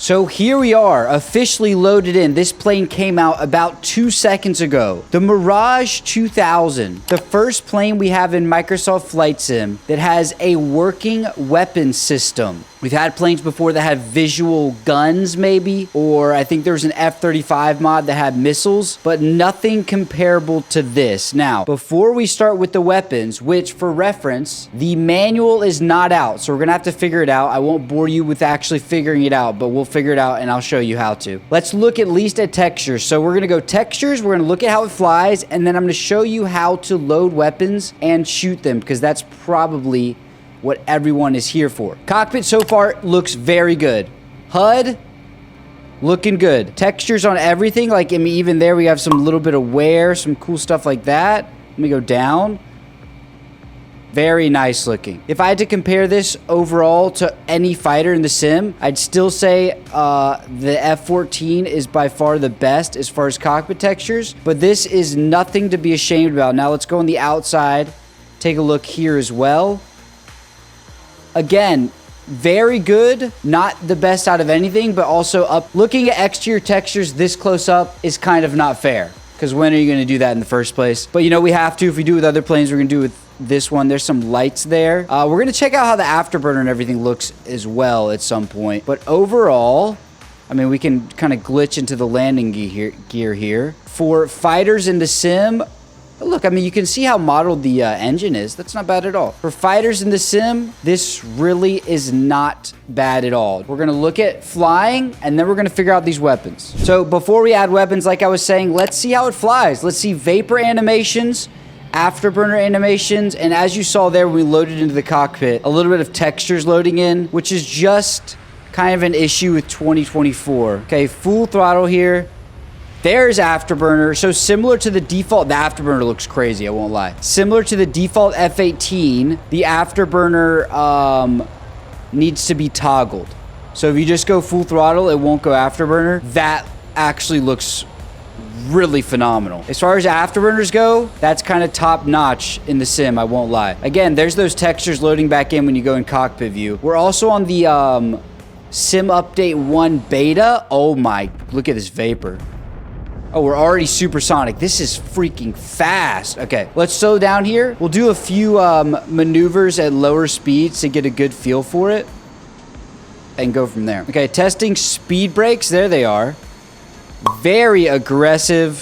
So here we are, officially loaded in. This plane came out about 2 seconds ago. The Mirage 2000, the first plane we have in Microsoft Flight Sim that has a working weapon system. We've had planes before that had visual guns maybe, or I think there was an F-35 mod that had missiles, but nothing comparable to this. Now, before we start with the weapons, which for reference, the manual is not out, so we're gonna have to figure it out. I won't bore you with actually figuring it out, but we'll figure it out and I'll show you how to. Let's look at least at textures. So we're gonna go textures, we're gonna look at how it flies, and then I'm gonna show you how to load weapons and shoot them, because that's probably what everyone is here for. Cockpit so far looks very good. HUD looking good. Textures on everything, like I mean, even there we have some little bit of wear, some cool stuff like that. Let me go down. Very nice looking. If I had to compare this overall to any fighter in the sim, I'd still say the F-14 is by far the best as far as cockpit textures, but this is nothing to be ashamed about. Now let's go on the outside, take a look here as well. Again, very good. Not the best out of anything, but also up. Looking at exterior textures this close up is kind of not fair, because when are you going to do that in the first place? But you know, we have to. If we do with other planes, we're going to do with this one. There's some lights there. We're going to check out how the afterburner and everything looks as well at some point. But overall, I mean, we can kind of glitch into the landing gear here. For fighters in the sim, look, I mean, you can see how modeled the engine is. That's not bad at all. For fighters in the sim, this really is not bad at all. We're going to look at flying, and then we're going to figure out these weapons. So before we add weapons, like I was saying, let's see how it flies. Let's see vapor animations, afterburner animations, and as you saw there when we loaded into the cockpit, a little bit of textures loading in, which is just kind of an issue with 2024. Okay, full throttle here. There's afterburner. So similar to the default, the afterburner looks crazy, I won't lie. Similar to the default F-18, the afterburner needs to be toggled. So if you just go full throttle, it won't go afterburner. That actually looks really phenomenal. As far as afterburners go, that's kind of top notch in the sim, I won't lie. Again, there's those textures loading back in when you go in cockpit view. We're also on the Sim Update 1 beta. Oh my, look at this vapor. Oh, we're already supersonic. This is freaking fast. Okay, let's slow down here. We'll do a few maneuvers at lower speeds to get a good feel for it and go from there. Okay, testing speed brakes. There they are. Very aggressive.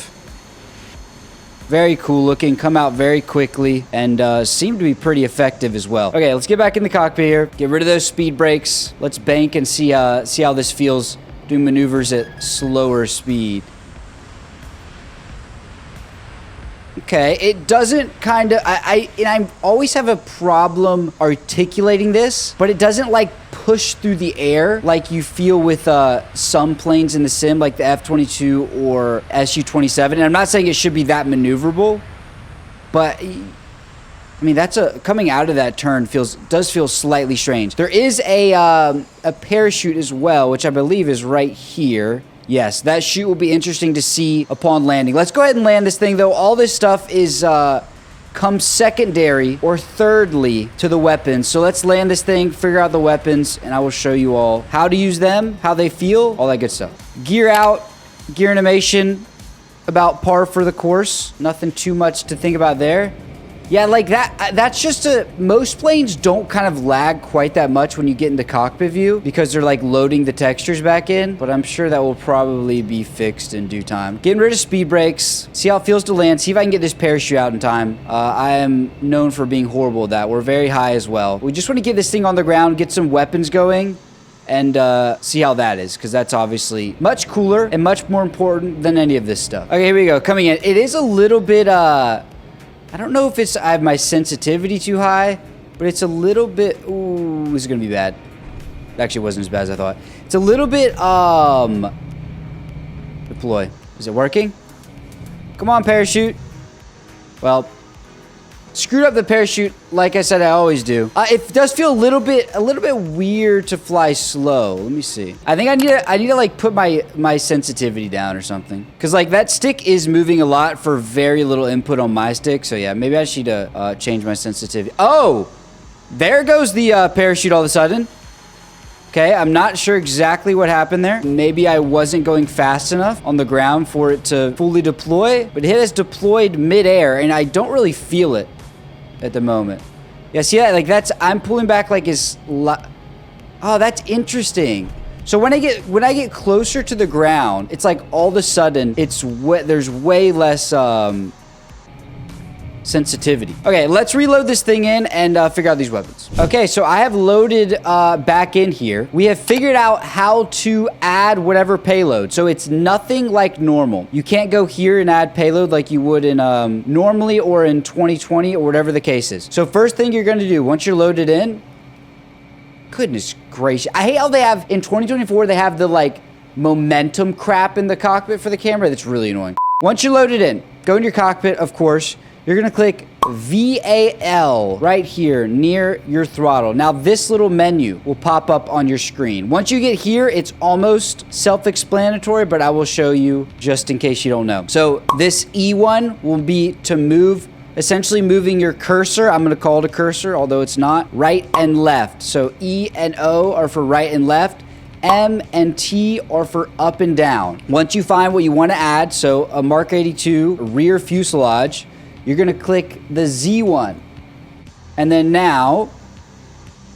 Very cool looking. Come out very quickly and seem to be pretty effective as well. Okay, let's get back in the cockpit here. Get rid of those speed brakes. Let's bank and see how this feels doing maneuvers at slower speed. Okay, it doesn't kind of, I always have a problem articulating this, but it doesn't like push through the air like you feel with some planes in the sim, like the F-22 or Su-27. And I'm not saying it should be that maneuverable, but I mean, coming out of that turn does feel slightly strange. There is a parachute as well, which I believe is right here. Yes, that chute will be interesting to see upon landing. Let's go ahead and land this thing, though. All this stuff is comes secondary or thirdly to the weapons. So let's land this thing, figure out the weapons, and I will show you all how to use them, how they feel, all that good stuff. Gear out, gear animation, about par for the course. Nothing too much to think about there. Yeah, like that's just most planes don't kind of lag quite that much when you get into cockpit view because they're like loading the textures back in, but I'm sure that will probably be fixed in due time. Getting rid of speed brakes, see how it feels to land, see if I can get this parachute out in time. I am known for being horrible at that. We're very high as well. We just want to get this thing on the ground, get some weapons going, and see how that is, because that's obviously much cooler and much more important than any of this stuff. Okay, here we go, coming in. It is a little bit, I don't know if I have my sensitivity too high, but it's a little bit, ooh, this is gonna be bad. It actually wasn't as bad as I thought. It's a little bit, deploy. Is it working? Come on, parachute. Well, screwed up the parachute, like I said, I always do. It does feel a little bit weird to fly slow. Let me see. I think I need to like put my sensitivity down or something, because like that stick is moving a lot for very little input on my stick. So yeah, maybe I should change my sensitivity. Oh, there goes the parachute all of a sudden. Okay, I'm not sure exactly what happened there. Maybe I wasn't going fast enough on the ground for it to fully deploy, but it has deployed midair, and I don't really feel it at the moment. Yeah, see that? Like I'm pulling back like oh, that's interesting. So when I get closer to the ground, it's like all of a sudden there's way less sensitivity. Okay, let's reload this thing in and figure out these weapons. Okay, so I have loaded back in here. We have figured out how to add whatever payload. So it's nothing like normal. You can't go here and add payload like you would in normally or in 2020 or whatever the case is. So first thing you're going to do once you're loaded in, goodness gracious. I hate how they have in 2024 they have the like momentum crap in the cockpit for the camera. That's really annoying. Once you're loaded in, go in your cockpit, of course. You're going to click VAL right here near your throttle. Now, this little menu will pop up on your screen. Once you get here, it's almost self-explanatory, but I will show you just in case you don't know. So this E1 will be to move, essentially moving your cursor. I'm going to call it a cursor, although it's not, right and left. So E and O are for right and left. M and T are for up and down. Once you find what you want to add, so a Mark 82 rear fuselage, you're going to click the Z1. And then now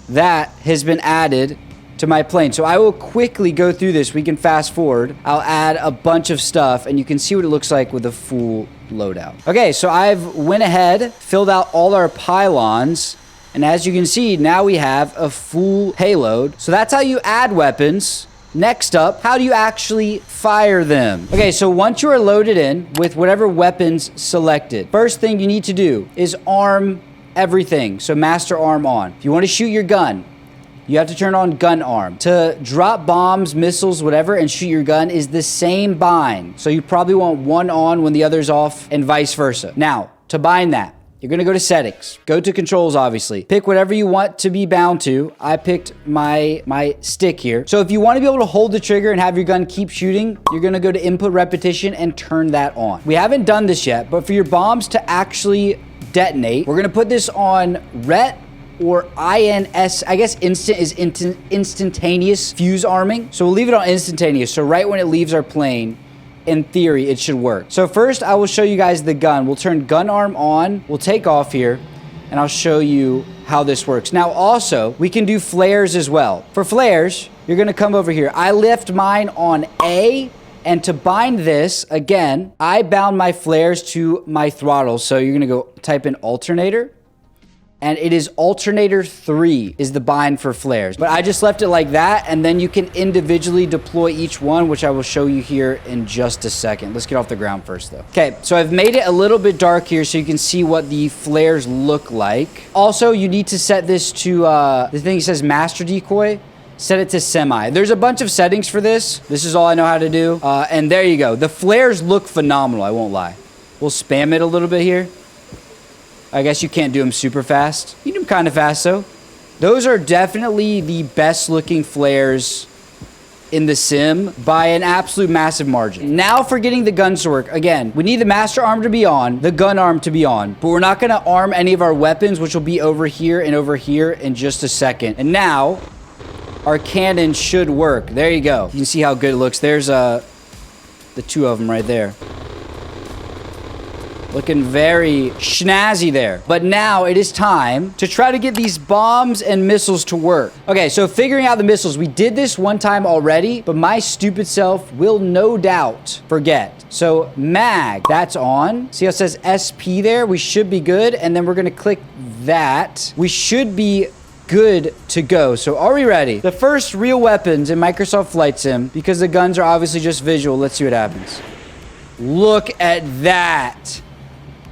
that has been added to my plane. So I will quickly go through this. We can fast forward. I'll add a bunch of stuff and you can see what it looks like with a full loadout. Okay, so I've went ahead, filled out all our pylons. And as you can see, now we have a full payload. So that's how you add weapons. Next up, how do you actually fire them? Okay, so once you are loaded in with whatever weapons selected, first thing you need to do is arm everything. So master arm on. If you want to shoot your gun, you have to turn on gun arm. To drop bombs, missiles, whatever, and shoot your gun is the same bind. So you probably want one on when the other's off and vice versa. Now, to bind that, you're going to go to settings, go to controls, obviously. Pick whatever you want to be bound to. I picked my stick here. So if you want to be able to hold the trigger and have your gun keep shooting, you're going to go to input repetition and turn that on. We haven't done this yet, but for your bombs to actually detonate, we're going to put this on RET or INS. I guess instant is instantaneous fuse arming. So we'll leave it on instantaneous. So right when it leaves our plane, in theory, it should work. So first, I will show you guys the gun. We'll turn gun arm on. We'll take off here, and I'll show you how this works. Now, also, we can do flares as well. For flares, you're going to come over here. I left mine on A, and to bind this, again, I bound my flares to my throttle. So you're going to go type in alternator. And it is alternator 3 is the bind for flares. But I just left it like that, and then you can individually deploy each one, which I will show you here in just a second. Let's get off the ground first, though. Okay, so I've made it a little bit dark here so you can see what the flares look like. Also, you need to set this to, the thing that says master decoy. Set it to semi. There's a bunch of settings for this. This is all I know how to do. And there you go. The flares look phenomenal, I won't lie. We'll spam it a little bit here. I guess you can't do them super fast. You do them kind of fast, though. Those are definitely the best looking flares in the sim by an absolute massive margin. Now for getting the guns to work. Again, we need the master arm to be on, the gun arm to be on, but we're not going to arm any of our weapons, which will be over here and over here in just a second. And now our cannon should work. There you go. You can see how good it looks. There's the two of them right there. Looking very snazzy there. But now it is time to try to get these bombs and missiles to work. Okay, so figuring out the missiles. We did this one time already, but my stupid self will no doubt forget. So mag, that's on. See how it says SP there? We should be good. And then we're going to click that. We should be good to go. So are we ready? The first real weapons in Microsoft Flight Sim, because the guns are obviously just visual. Let's see what happens. Look at that.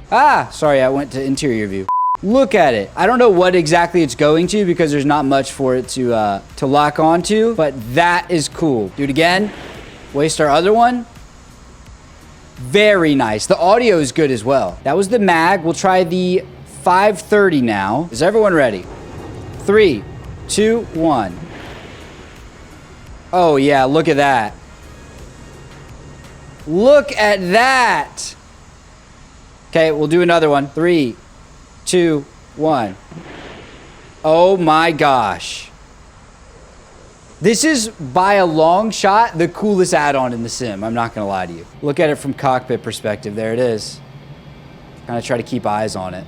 Ah, sorry, I went to interior view. Look at it. I don't know what exactly it's going to because there's not much for it to lock onto, but that is cool. Do it again. Waste our other one. Very nice. The audio is good as well. That was the mag. We'll try the 530 now. Is everyone ready? 3, 2, 1. Oh, yeah, look at that. Look at that. Okay, we'll do another one. 3, 2, 1. Oh my gosh. This is, by a long shot, the coolest add-on in the sim. I'm not gonna lie to you. Look at it from cockpit perspective. There it is. Kind of try to keep eyes on it.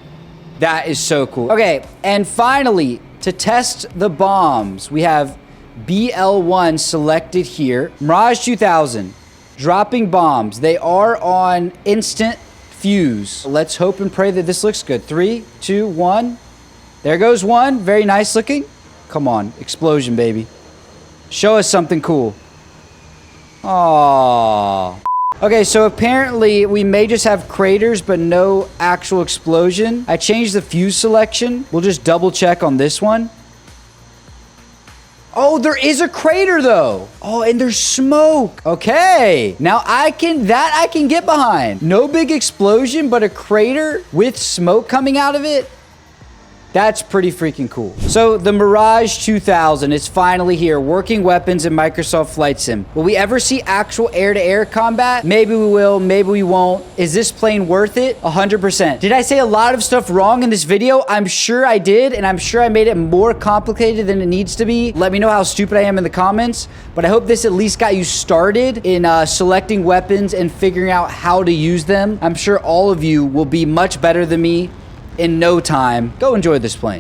That is so cool. Okay, and finally, to test the bombs, we have BL1 selected here. Mirage 2000, dropping bombs. They are on instant fuse. Let's hope and pray that this looks good. 3, 2, 1. There goes one. Very nice looking. Come on, explosion, baby. Show us something cool. Aww. Okay, so apparently we may just have craters, but no actual explosion. I changed the fuse selection. We'll just double check on this one. Oh, there is a crater though. Oh, and there's smoke. Okay, now I can get behind. No big explosion, but a crater with smoke coming out of it. That's pretty freaking cool. So the Mirage 2000 is finally here. Working weapons in Microsoft Flight Sim. Will we ever see actual air-to-air combat? Maybe we will, maybe we won't. Is this plane worth it? 100%. Did I say a lot of stuff wrong in this video? I'm sure I did, and I'm sure I made it more complicated than it needs to be. Let me know how stupid I am in the comments, but I hope this at least got you started in selecting weapons and figuring out how to use them. I'm sure all of you will be much better than me in no time. Go enjoy this plane.